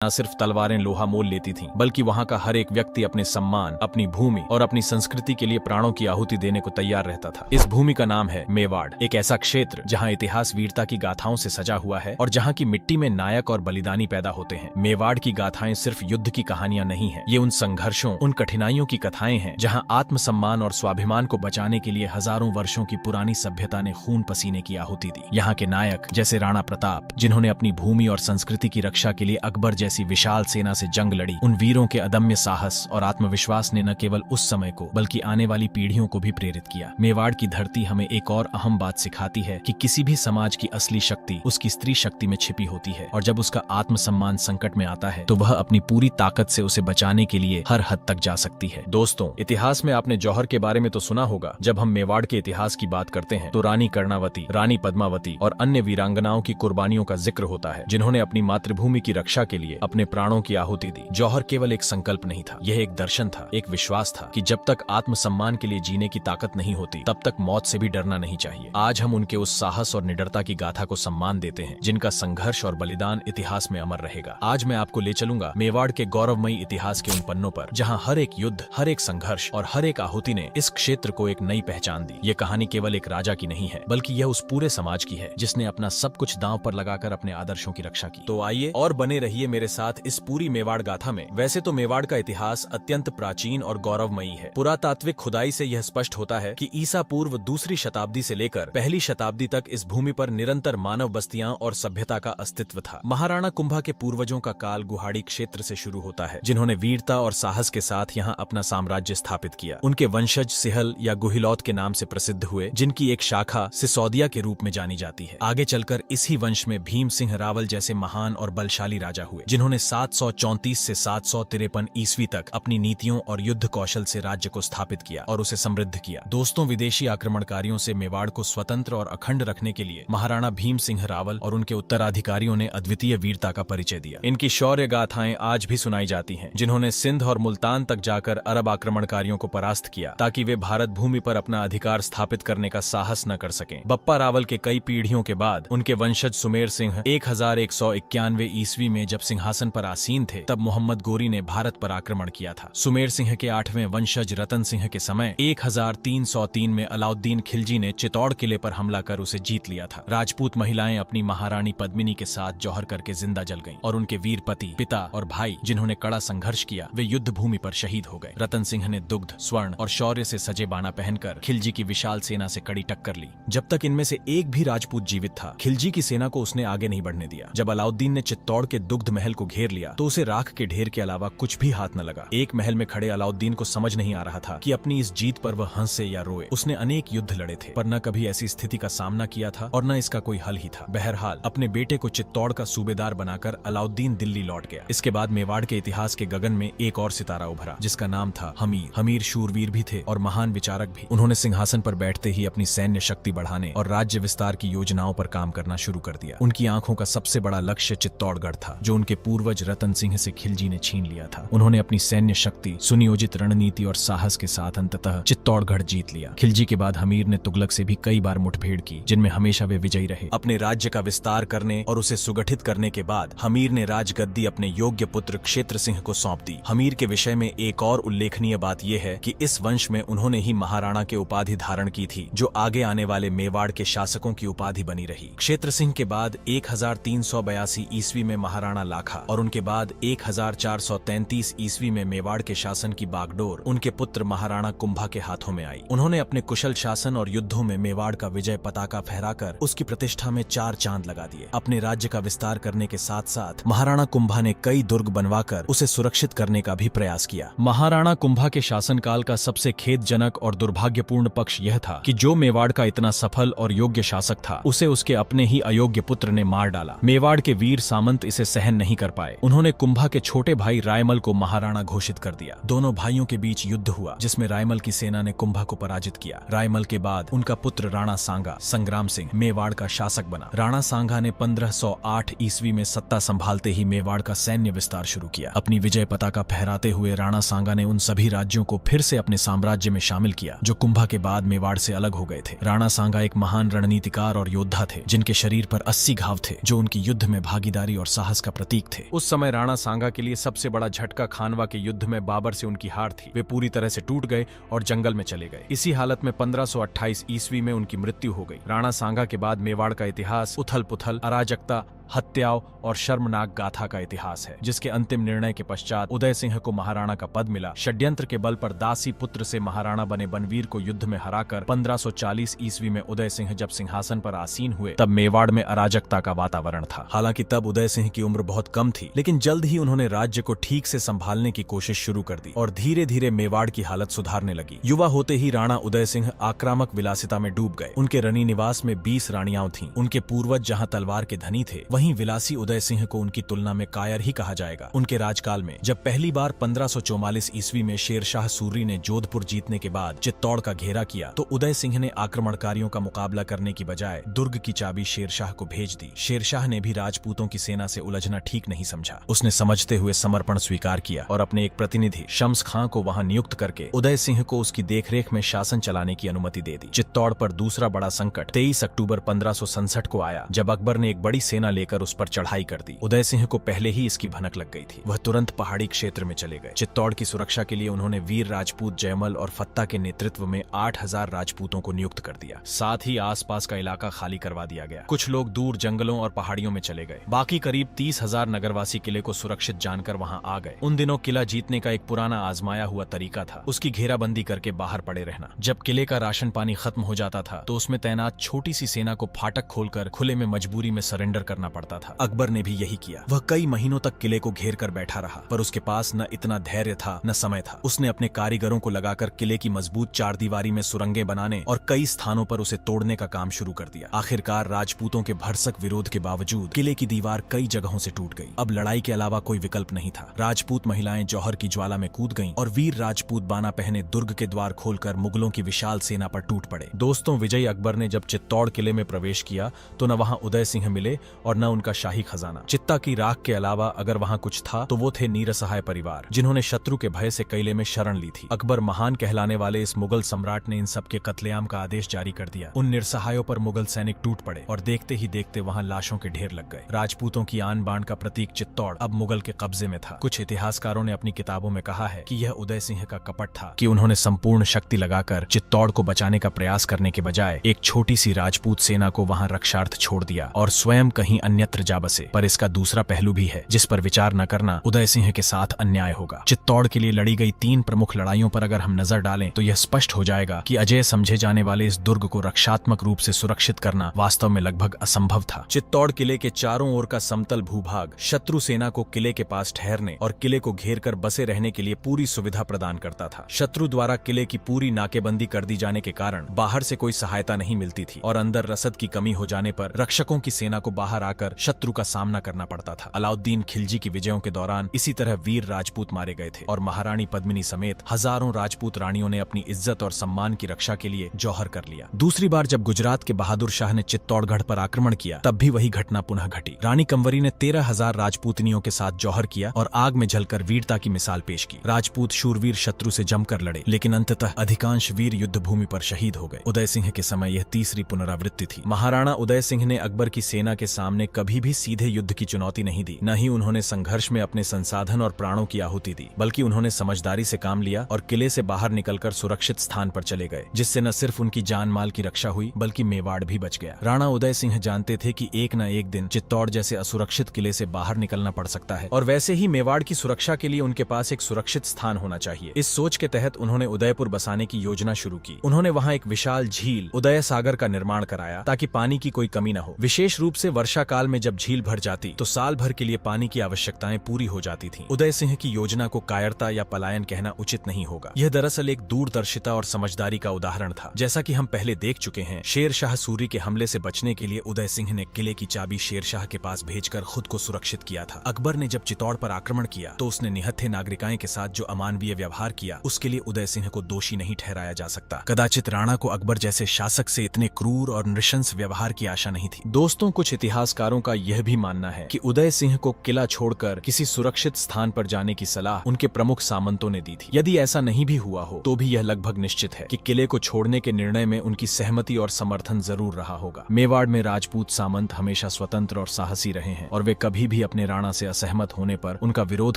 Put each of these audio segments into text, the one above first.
न सिर्फ तलवारें लोहा मोल लेती थीं, बल्कि वहां का हर एक व्यक्ति अपने सम्मान, अपनी भूमि और अपनी संस्कृति के लिए प्राणों की आहुति देने को तैयार रहता था। इस भूमि का नाम है मेवाड़, एक ऐसा क्षेत्र जहां इतिहास वीरता की गाथाओं से सजा हुआ है और जहां की मिट्टी में नायक और बलिदानी पैदा होते हैं। मेवाड़ की गाथाएं सिर्फ युद्ध की कहानियां नहीं है, ये उन संघर्षों, उन कठिनाइयों की कथाएं हैं जहाँ आत्मसम्मान और स्वाभिमान को बचाने के लिए हजारों वर्षों की पुरानी सभ्यता ने खून पसीने की आहुति दी। यहाँ के नायक जैसे राणा प्रताप, जिन्होंने अपनी भूमि और संस्कृति की रक्षा के लिए अकबर जैसी विशाल सेना से जंग लड़ी, उन वीरों के अदम्य साहस और आत्मविश्वास ने न केवल उस समय को बल्कि आने वाली पीढ़ियों को भी प्रेरित किया। मेवाड़ की धरती हमें एक और अहम बात सिखाती है कि किसी भी समाज की असली शक्ति उसकी स्त्री शक्ति में छिपी होती है और जब उसका आत्मसम्मान संकट में आता है तो वह अपनी पूरी ताकत से उसे बचाने के लिए हर हद तक जा सकती है। दोस्तों, इतिहास में आपने जौहर के बारे में तो सुना होगा। जब हम मेवाड़ के इतिहास की बात करते हैं तो रानी कर्णावती, रानी पद्मावती और अन्य वीरांगनाओं की कुर्बानियों का जिक्र होता है, जिन्होंने अपनी मातृभूमि की रक्षा के लिए अपने प्राणों की आहुति दी। जौहर केवल एक संकल्प नहीं था, यह एक दर्शन था, एक विश्वास था कि जब तक आत्मसम्मान के लिए जीने की ताकत नहीं होती तब तक मौत से भी डरना नहीं चाहिए। आज हम उनके उस साहस और निडरता की गाथा को सम्मान देते हैं जिनका संघर्ष और बलिदान इतिहास में अमर रहेगा। आज मैं आपको ले चलूंगा मेवाड़ के गौरवमयी इतिहास के उन पन्नों पर जहाँ हर एक युद्ध, हर एक संघर्ष और हर एक आहुति ने इस क्षेत्र को एक नई पहचान दी। ये कहानी केवल एक राजा की नहीं है, बल्कि यह उस पूरे समाज की है जिसने अपना सब कुछ दांव पर लगाकर अपने आदर्शों की रक्षा की। तो आइए और बने रहिए मेरे साथ इस पूरी मेवाड़ गाथा में। वैसे तो मेवाड़ का इतिहास अत्यंत प्राचीन और गौरवमयी है। पुरातात्विक खुदाई से यह स्पष्ट होता है कि ईसा पूर्व दूसरी शताब्दी से लेकर पहली शताब्दी तक इस भूमि पर निरंतर मानव बस्तियां और सभ्यता का अस्तित्व था। महाराणा कुंभा के पूर्वजों का काल गुहाड़ी क्षेत्र से शुरू होता है, जिन्होंने वीरता और साहस के साथ यहाँ अपना साम्राज्य स्थापित किया। उनके वंशज सिहल या गुहिलौत के नाम से प्रसिद्ध हुए, जिनकी एक शाखा सिसोदिया के रूप में जानी जाती है। आगे चलकर इसी वंश में भीम सिंह रावल जैसे महान और बलशाली राजा हुए, जिन्होंने 734 से 753 ईस्वी तक अपनी नीतियों और युद्ध कौशल से राज्य को स्थापित किया और उसे समृद्ध किया। दोस्तों, विदेशी आक्रमणकारियों से मेवाड़ को स्वतंत्र और अखंड रखने के लिए महाराणा भीम सिंह रावल और उनके उत्तराधिकारियों ने अद्वितीय वीरता का परिचय दिया। इनकी शौर्य गाथाएं आज भी सुनाई जाती हैं, जिन्होंने सिंध और मुल्तान तक जाकर अरब आक्रमणकारियों को परास्त किया ताकि वे भारत भूमि पर अपना अधिकार स्थापित करने का साहस न कर सकें। बप्पा रावल के कई पीढ़ियों के बाद उनके वंशज सुमेर सिंह 1191 ईस्वी में जब सिंहासन पर आसीन थे, तब मोहम्मद गोरी ने भारत पर आक्रमण किया था। सुमेर सिंह के 8वें वंशज रतन सिंह के समय 1303 में अलाउद्दीन खिलजी ने चित्तौड़ किले पर हमला कर उसे जीत लिया था। राजपूत महिलाएं अपनी महारानी पद्मिनी के साथ जौहर करके जिंदा जल गईं और उनके वीर पति, पिता और भाई, जिन्होंने कड़ा संघर्ष किया, वे युद्ध भूमि पर शहीद हो गए। रतन सिंह ने दुग्ध, स्वर्ण और शौर्य से सजे बाना पहनकर खिलजी की विशाल सेना से कड़ी टक्कर ली। जब तक इनमें से एक भी राजपूत जीवित था, खिलजी की सेना को उसने आगे नहीं बढ़ने दिया। जब अलाउद्दीन ने चित्तौड़ के दुग्ध महल को घेर लिया तो उसे राख के ढेर के अलावा कुछ भी हाथ न लगा। एक महल में खड़े अलाउद्दीन को समझ नहीं आ रहा था कि अपनी इस जीत पर वह हंसे या रोए। उसने अनेक युद्ध लड़े थे, पर न कभी ऐसी स्थिति का सामना किया था और न इसका कोई हल ही था। बहरहाल, अपने बेटे को चित्तौड़ का सूबेदार बनाकर अलाउद्दीन दिल्ली लौट गया। इसके बाद मेवाड़ के इतिहास के गगन में एक और सितारा उभरा, जिसका नाम था हमीर। हमीर शूरवीर भी थे और महान विचारक भी। उन्होंने सिंहासन पर बैठते ही अपनी सैन्य शक्ति बढ़ाने और राज्य विस्तार की योजनाओं पर काम करना शुरू कर दिया। उनकी आंखों का सबसे बड़ा लक्ष्य चित्तौड़गढ़ था, जो उनके पूर्वज रतन सिंह से खिलजी ने छीन लिया था। उन्होंने अपनी सैन्य शक्ति, सुनियोजित रणनीति और साहस के साथ अंततः चित्तौड़गढ़ जीत लिया। खिलजी के बाद हमीर ने तुगलक से भी कई बार मुठभेड़ की, जिनमें हमेशा वे विजयी रहे। अपने राज्य का विस्तार करने और उसे सुगठित करने के बाद हमीर ने राजगद्दी अपने योग्य पुत्र क्षेत्र सिंह को सौंप दी। हमीर के विषय में एक और उल्लेखनीय बात यह है कि इस वंश में उन्होंने ही महाराणा के उपाधि धारण की थी, जो आगे आने वाले मेवाड़ के शासकों की उपाधि बनी रही। क्षेत्र सिंह के बाद 1382 ईस्वी में महाराणा लाखा और उनके बाद 1433 ईस्वी में मेवाड़ के शासन की बागडोर उनके पुत्र महाराणा कुंभा के हाथों में आई। उन्होंने अपने कुशल शासन और युद्धों में मेवाड़ का विजय पताका फहराकर उसकी प्रतिष्ठा में 4 चांद लगा दिए। अपने राज्य का विस्तार करने के साथ साथ महाराणा कुंभा ने कई दुर्ग बनवाकर उसे सुरक्षित करने का भी प्रयास किया। महाराणा कुंभा के शासनकाल का सबसे खेदजनक और दुर्भाग्यपूर्ण पक्ष यह था कि जो मेवाड़ का इतना सफल और योग्य शासक था, उसे उसके अपने ही अयोग्य पुत्र ने मार डाला। मेवाड़ के वीर सामंत इसे सहन नहीं कर पाए। उन्होंने कुंभा के छोटे भाई रायमल को महाराणा घोषित कर दिया। दोनों भाइयों के बीच युद्ध हुआ, जिसमें रायमल की सेना ने कुंभा को पराजित किया। रायमल के बाद उनका पुत्र राणा सांगा संग्राम सिंह मेवाड़ का शासक बना। राणा सांगा ने 1508 ईस्वी में सत्ता संभालते ही मेवाड़ का सैन्य विस्तार शुरू किया। अपनी विजय पताका फहराते हुए राणा सांगा ने उन सभी राज्यों को फिर से अपने साम्राज्य में शामिल किया, जो कुंभा के बाद मेवाड़ से अलग हो गए थे। राणा सांगा एक महान रणनीतिकार और योद्धा थे, जिनके शरीर पर 80 घाव थे, जो उनकी युद्ध में भागीदारी और साहस का प्रतीक थे। उस समय राणा सांगा के लिए सबसे बड़ा झटका खानवा के युद्ध में बाबर से उनकी हार थी। वे पूरी तरह से टूट गए और जंगल में चले गए। इसी हालत में 1528 ईस्वी में उनकी मृत्यु हो गई। राणा सांगा के बाद मेवाड़ का इतिहास उथल पुथल, अराजकता, हत्याओं और शर्मनाक गाथा का इतिहास है, जिसके अंतिम निर्णय के पश्चात उदय सिंह को महाराणा का पद मिला। षड्यंत्र के बल पर दासी पुत्र से महाराणा बने बनवीर को युद्ध में हराकर 1540 ईस्वी में उदय सिंह जब सिंहासन पर आसीन हुए, तब मेवाड़ में अराजकता का वातावरण था। हालांकि तब उदय सिंह की उम्र बहुत कम थी, लेकिन जल्द ही उन्होंने राज्य को ठीक से संभालने की कोशिश शुरू कर दी और धीरे धीरे मेवाड़ की हालत सुधारने लगी। युवा होते ही राणा उदय सिंह आक्रामक विलासिता में डूब गए। उनके रणी निवास में 20 रानियां थीं। उनके पूर्वज जहां तलवार के धनी थे, वहीं विलासी उदय सिंह को उनकी तुलना में कायर ही कहा जाएगा। उनके राजकाल में जब पहली बार 1544 ईस्वी में शेरशाह सूरी ने जोधपुर जीतने के बाद चित्तौड़ का घेरा किया, तो उदय सिंह ने आक्रमणकारियों का मुकाबला करने की बजाय दुर्ग की चाबी शेरशाह को भेज दी। शेरशाह ने भी राजपूतों की सेना से उलझना ठीक नहीं समझा। उसने समझते हुए समर्पण स्वीकार किया और अपने एक प्रतिनिधि शम्स खां को वहां नियुक्त करके उदय सिंह को उसकी देखरेख में शासन चलाने की अनुमति दे दी। चित्तौड़ पर दूसरा बड़ा संकट 23 अक्टूबर 1567 को आया, जब अकबर ने एक बड़ी सेना लेकर उस पर चढ़ाई कर दी। उदय सिंह को पहले ही इसकी भनक लग गई थी। वह तुरंत पहाड़ी क्षेत्र में चले गए। चित्तौड़ की सुरक्षा के लिए उन्होंने वीर राजपूत जयमल और फत्ता के नेतृत्व में 8000 राजपूतों को नियुक्त कर दिया। साथ ही आसपास का इलाका खाली करवा दिया गया। कुछ लोग दूर जंगलों और पहाड़ियों में चले गए। बाकी करीब 30,000 नगरवासी किले को सुरक्षित जानकर वहां आ गए। उन दिनों किला जीतने का एक पुराना आजमाया हुआ तरीका था, उसकी घेराबंदी करके बाहर पड़े रहना। जब किले का राशन पानी खत्म हो जाता था, तो उसमें तैनात छोटी सी सेना को फाटक खोलकर खुले में मजबूरी में सरेंडर करना पड़ता था। अकबर ने भी यही किया। वह कई महीनों तक किले को घेर कर बैठा रहा, पर उसके पास न इतना धैर्य था न समय था। उसने अपने कारीगरों को लगाकर किले की मजबूत चारदीवारी में सुरंगें बनाने और कई स्थानों पर उसे तोड़ने का काम शुरू कर दिया। आखिरकार राजपूतों के भरसक विरोध के बावजूद किले की दीवार कई जगहों से टूट गई। अब लड़ाई के अलावा कोई विकल्प नहीं था। राजपूत महिलाएं जौहर की ज्वाला में कूद गईं और वीर राजपूत बाना पहने दुर्ग के द्वार खोलकर मुगलों की विशाल सेना पर टूट पड़े। दोस्तों, विजयी अकबर ने जब चित्तौड़ किले में प्रवेश किया, तो न वहां उदय सिंह मिले और न उनका शाही खजाना। चित्ता की राख के अलावा अगर वहां कुछ था तो वो थे नीरसहाय परिवार, जिन्होंने शत्रु के भय से किले में शरण ली थी। अकबर महान कहलाने वाले इस मुगल सम्राट ने इन सबके कत्लेआम का आदेश जारी कर दिया। उन निरसहायों पर मुगल सैनिक टूट पड़े और देखते ही देखते वहां लाशों के ढेर लग गए। राजपूतों की आन बान का प्रतीक चित्तौड़ अब मुगल के कब्जे में था। कुछ इतिहासकारों ने अपनी किताबों में कहा है कि यह उदय सिंह का कपट था कि उन्होंने संपूर्ण शक्ति लगाकर चित्तौड़ को बचाने का प्रयास करने के बजाय एक छोटी सी राजपूत सेना को वहां रक्षार्थ छोड़ दिया और स्वयं कहीं अन्यत्र जा बसे। पर इसका दूसरा पहलू भी है, जिस पर विचार न करना उदय सिंह के साथ अन्याय होगा। चित्तौड़ के लिए लड़ी गई 3 प्रमुख लड़ाइयों पर अगर हम नजर डालें, तो यह स्पष्ट हो जाएगा कि अजय समझे जाने वाले इस दुर्ग को रक्षात्मक रूप से सुरक्षित करना वास्तव में लगभग असंभव था। चित्तौड़ किले के चारों ओर का समतल भूभाग शत्रु सेना को किले के पास ठहरने और किले को घेर कर बसे रहने के लिए पूरी सुविधा प्रदान करता था। शत्रु द्वारा किले की पूरी नाकेबंदी कर दी जाने के कारण बाहर से कोई सहायता नहीं मिलती थी और अंदर रसद की कमी हो जाने पर रक्षकों की सेना को बाहर आकर शत्रु का सामना करना पड़ता था। अलाउद्दीन खिलजी की विजयों के दौरान इसी तरह वीर राजपूत मारे गए थे और महारानी पद्मिनी समेत हजारों राजपूत रानियों ने अपनी इज्जत और सम्मान की रक्षा के लिए जौहर कर लिया। दूसरी बार जब गुजरात के बहादुर शाह ने चित्तौड़गढ़ पर आक्रमण किया, तब भी वही घटना पुनः घटी। रानी कंवरी ने 13,000 राजपूतनियों के साथ जौहर किया और आग में जलकर वीरता की मिसाल पेश की। राजपूत शूरवीर शत्रु से जमकर लड़े, लेकिन अंततः अधिकांश वीर युद्ध भूमि पर शहीद हो गए। उदय सिंह के समय यह तीसरी पुनरावृत्ति थी। महाराणा उदय सिंह ने अकबर की सेना के सामने कभी भी सीधे युद्ध की चुनौती नहीं दी, न ही उन्होंने संघर्ष में अपने संसाधन और प्राणों की आहुति दी, बल्कि उन्होंने समझदारी से काम लिया और किले से बाहर निकलकर सुरक्षित स्थान पर चले गए, जिससे न सिर्फ उनकी जान माल की रक्षा हुई, बल्कि मेवाड़ भी बच गया। राणा उदय सिंह जानते थे कि एक न एक दिन चित्तौड़ जैसे असुरक्षित किले से बाहर निकलना पड़ सकता है और वैसे ही मेवाड़ की सुरक्षा के लिए उनके पास एक सुरक्षित स्थान होना चाहिए। इस सोच के तहत उन्होंने उदयपुर बसाने की योजना शुरू की। उन्होंने वहां एक विशाल झील उदय सागर का निर्माण कराया ताकि पानी की कोई कमी न हो। विशेष रूप से वर्षा काल में जब झील भर जाती तो साल भर के लिए पानी की आवश्यकताएं पूरी हो जाती थीं। उदय सिंह की योजना को कायरता या पलायन कहना उचित नहीं होगा। यह दरअसल एक दूरदर्शिता और समझदारी का उदाहरण था। जैसा कि हम पहले देख चुके हैं, शेरशाह सूरी के हमले से बचने के लिए उदय सिंह ने किले की चाबी शेरशाह के पास भेजकर खुद को सुरक्षित किया था। अकबर ने जब चित्तौड़ पर आक्रमण किया तो उसने निहत्थे नागरिकाएं के साथ जो अमानवीय व्यवहार किया, उसके लिए उदय सिंह को दोषी नहीं ठहराया जा सकता। कदाचित राणा को अकबर जैसे शासक से इतने क्रूर और नृशंस व्यवहार की आशा नहीं थी। दोस्तों, कुछ इतिहासकार इतिहासकारों का यह भी मानना है कि उदय सिंह को किला छोड़कर किसी सुरक्षित स्थान पर जाने की सलाह उनके प्रमुख सामंतों ने दी थी। यदि ऐसा नहीं भी हुआ हो तो भी यह लगभग निश्चित है कि किले को छोड़ने के निर्णय में उनकी सहमति और समर्थन जरूर रहा होगा। मेवाड़ में राजपूत सामंत हमेशा स्वतंत्र और साहसी रहे हैं और वे कभी भी अपने राणा से असहमत होने पर उनका विरोध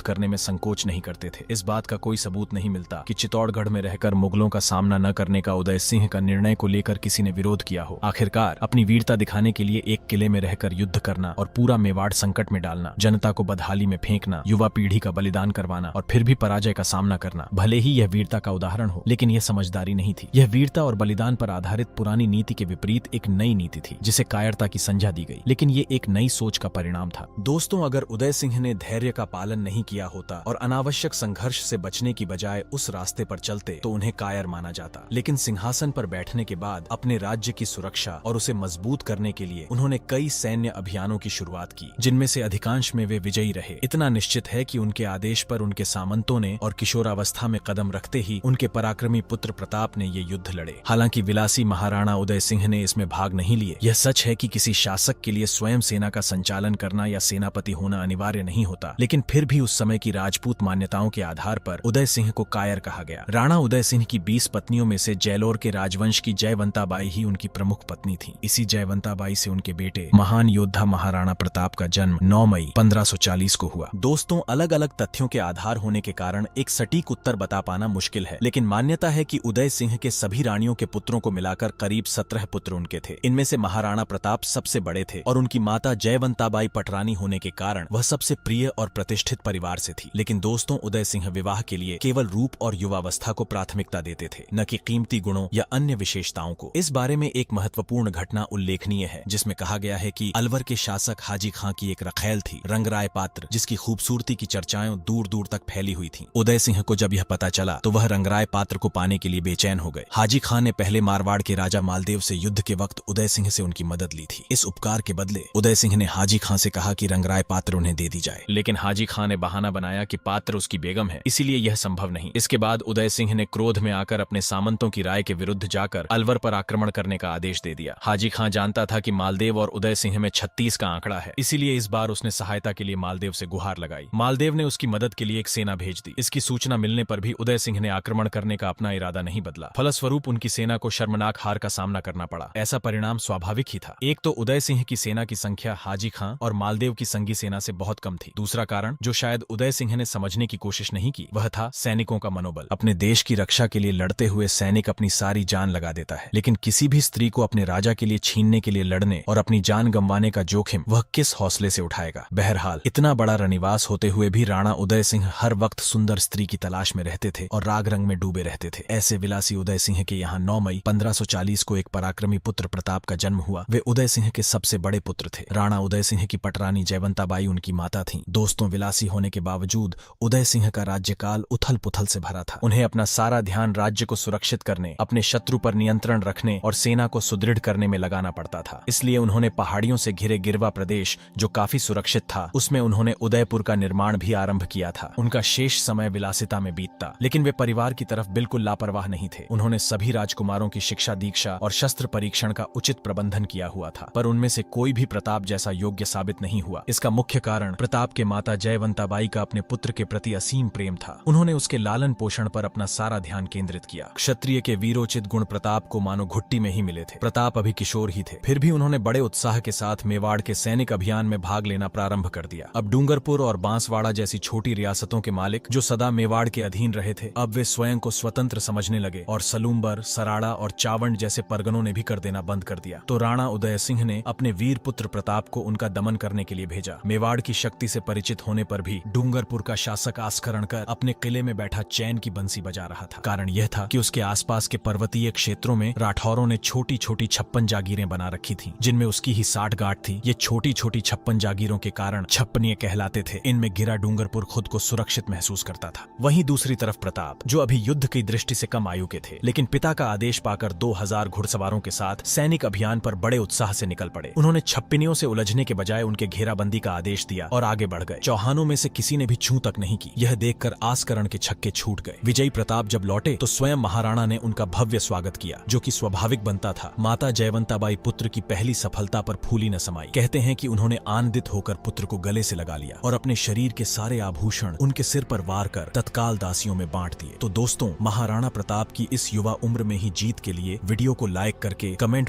करने में संकोच नहीं करते थे। इस बात का कोई सबूत नहीं मिलता कि चित्तौड़गढ़ में रहकर मुगलों का सामना न करने का उदय सिंह का निर्णय को लेकर किसी ने विरोध किया हो। आखिरकार अपनी वीरता दिखाने के लिए एक किले में रहकर युद्ध करना और पूरा मेवाड़ संकट में डालना, जनता को बदहाली में फेंकना, युवा पीढ़ी का बलिदान करवाना और फिर भी पराजय का सामना करना, भले ही यह वीरता का उदाहरण हो लेकिन यह समझदारी नहीं थी। यह वीरता और बलिदान पर आधारित पुरानी नीति के विपरीत एक नई नीति थी जिसे कायरता की संज्ञा दी गई, लेकिन ये एक नई सोच का परिणाम था। दोस्तों, अगर उदय सिंह ने धैर्य का पालन नहीं किया होता और अनावश्यक संघर्ष से बचने की बजाय उस रास्ते पर चलते तो उन्हें कायर माना जाता। लेकिन सिंहासन पर बैठने के बाद अपने राज्य की सुरक्षा और उसे मजबूत करने के लिए उन्होंने कई सैन्य अभियानों की शुरुआत की, जिनमें से अधिकांश में वे विजयी रहे। इतना निश्चित है कि उनके आदेश पर उनके सामंतों ने और किशोरावस्था में कदम रखते ही उनके पराक्रमी पुत्र प्रताप ने ये युद्ध लड़े। हालांकि विलासी महाराणा उदय सिंह ने इसमें भाग नहीं लिए। यह सच है कि किसी शासक के लिए स्वयं सेना का संचालन करना या सेनापति होना अनिवार्य नहीं होता, लेकिन फिर भी उस समय की राजपूत मान्यताओं के आधार पर उदय सिंह को कायर कहा गया। राणा उदय सिंह की 20 पत्नियों में से जैलोर के राजवंश की जयवंताबाई ही उनकी प्रमुख पत्नी थी। इसी जयवंताबाई से उनके बेटे महान योद्धा महाराणा प्रताप का जन्म 9 मई 1540 को हुआ। दोस्तों, अलग अलग तथ्यों के आधार होने के कारण एक सटीक उत्तर बता पाना मुश्किल है, लेकिन मान्यता है कि उदय सिंह के सभी रानियों के पुत्रों को मिलाकर करीब 17 पुत्र उनके थे। इनमें से महाराणा प्रताप सबसे बड़े थे और उनकी माता जयवंताबाई पटरानी होने के कारण वह सबसे प्रिय और प्रतिष्ठित परिवार से थी। लेकिन दोस्तों, उदय सिंह विवाह के लिए केवल रूप और युवावस्था को प्राथमिकता देते थे, न कि कीमती गुणों या अन्य विशेषताओं को। इस बारे में एक महत्वपूर्ण घटना उल्लेखनीय है, जिसमें कहा गया है कि अलवर के शासक हाजी खां की एक रखैल थी, रंगराय पात्र, जिसकी खूबसूरती की चर्चाएं दूर दूर तक फैली हुई थी। उदय सिंह को जब यह पता चला तो वह रंगराय पात्र को पाने के लिए बेचैन हो गए। हाजी खां ने पहले मारवाड़ के राजा मालदेव से युद्ध के वक्त उदय सिंह से उनकी मदद ली थी। इस उपकार के बदले उदय सिंह ने हाजी खां से कहा कि रंगराय पात्र उन्हें दे दी जाए, लेकिन हाजी खां ने बहाना बनाया कि पात्र उसकी बेगम है, इसीलिए यह संभव नहीं। इसके बाद उदय सिंह ने क्रोध में आकर अपने सामंतों की राय के विरुद्ध जाकर अलवर पर आक्रमण करने का आदेश दे दिया। हाजी खां जानता था कि मालदेव और उदय सिंह में 36 का आंकड़ा है, इसीलिए इस बार उसने सहायता के लिए मालदेव से गुहार लगाई। मालदेव ने उसकी मदद के लिए एक सेना भेज दी। इसकी सूचना मिलने पर भी उदय सिंह ने आक्रमण करने का अपना इरादा नहीं बदला। फलस्वरूप उनकी सेना को शर्मनाक हार का सामना करना पड़ा। ऐसा परिणाम स्वाभाविक ही था। एक तो उदय सिंह की सेना की संख्या हाजी खां और मालदेव की संगी सेना से बहुत कम थी। दूसरा कारण, जो शायद उदय सिंह ने समझने की कोशिश नहीं की, वह था सैनिकों का मनोबल। अपने देश की रक्षा के लिए लड़ते हुए सैनिक अपनी सारी जान लगा देता है, लेकिन किसी भी स्त्री को अपने राजा के लिए छीनने के लिए लड़ने और अपनी जान गंवाने का जोखिम वह किस हौसले से उठाएगा। बहरहाल, इतना बड़ा रनिवास होते हुए भी राणा उदय सिंह हर वक्त सुंदर स्त्री की तलाश में रहते थे और राग रंग में डूबे रहते थे। ऐसे विलासी उदय सिंह के यहाँ 9 मई 1540 को एक पराक्रमी पुत्र प्रताप का जन्म हुआ। वे उदय सिंह के सबसे बड़े पुत्र थे। राणा उदय सिंह की पटरानी जयवंताबाई उनकी माता थीं। दोस्तों, विलासी होने के बावजूद उदय सिंह का राज्यकाल उथल पुथल से भरा था। उन्हें अपना सारा ध्यान राज्य को सुरक्षित करने, अपने शत्रु पर नियंत्रण रखने और सेना को सुदृढ़ करने में लगाना पड़ता था। इसलिए उन्होंने पहाड़ियों से घिरे गिरवा प्रदेश, जो काफी सुरक्षित था, उसमें उन्होंने उदयपुर का निर्माण भी आरंभ किया था। उनका शेष समय विलासिता में बीतता, लेकिन वे परिवार की तरफ बिल्कुल लापरवाह नहीं थे। उन्होंने सभी राजकुमारों की शिक्षा दीक्षा और शस्त्र परीक्षण का उचित प्रबंधन किया हुआ था, पर उनमें से कोई भी प्रताप जैसा योग्य साबित नहीं हुआ। इसका मुख्य कारण प्रताप के माता जयवंताबाई का अपने पुत्र के प्रति असीम प्रेम था। उन्होंने उसके लालन पोषण पर अपना सारा ध्यान केंद्रित किया। क्षत्रिय के वीरोचित गुण प्रताप को मानो घुट्टी में ही मिले थे। प्रताप अभी किशोर ही थे, फिर भी उन्होंने बड़े उत्साह के साथ मेवाड़ के सैनिक अभियान में भाग लेना प्रारंभ कर दिया। अब डूंगरपुर और बांसवाड़ा जैसी छोटी रियासतों के मालिक, जो सदा मेवाड़ के अधीन रहे थे, अब वे स्वयं को स्वतंत्र समझने लगे और सलूम्बर, सराड़ा और चावंड जैसे परगनों ने भी कर देना बंद कर दिया। तो राणा उदय सिंह ने अपने वीर पुत्र प्रताप को उनका दमन करने के लिए भेजा। मेवाड़ की शक्ति से परिचित होने पर भी डूंगरपुर का शासक आस्करण कर अपने किले में बैठा चैन की बंसी बजा रहा था। कारण यह था कि उसके आसपास के पर्वतीय क्षेत्रों में राठौरों ने छोटी छोटी 56 जागीरें बना रखी थी, जिनमें उसकी ही 60 गांठ थी। ये छोटी छोटी 56 जागीरों के कारण छप्पनीय कहलाते थे। इनमें घिरा डूंगरपुर खुद को सुरक्षित महसूस करता था। वहीं दूसरी तरफ प्रताप, जो अभी युद्ध की दृष्टि से कम आयु के थे, लेकिन पिता का आदेश पाकर 2000 घुड़सवारों के साथ सैनिक अभियान पर बड़े उत्साह से निकल पड़े। उन्होंने छप्पनियों से उलझने के बजाय उनके घेराबंदी का आदेश दिया और आगे बढ़ गए। चौहानों में से किसी ने भी छू तक नहीं की। यह देखकर आस्करण के छक्के छूट गए। विजयी प्रताप जब लौटे तो स्वयं महाराणा ने उनका भव्य स्वागत किया, जो कि स्वाभाविक बनता था। माता जयवंताबाई पुत्र की पहली सफलता पर फूली न समाई। आई। कहते हैं कि उन्होंने आनंदित होकर पुत्र को गले से लगा लिया और अपने शरीर के सारे आभूषण उनके सिर पर वार कर तत्काल दासियों में बांट दिए। तो दोस्तों, महाराणा प्रताप की इस युवा उम्र में ही जीत के लिए वीडियो को लाइक करके कमेंट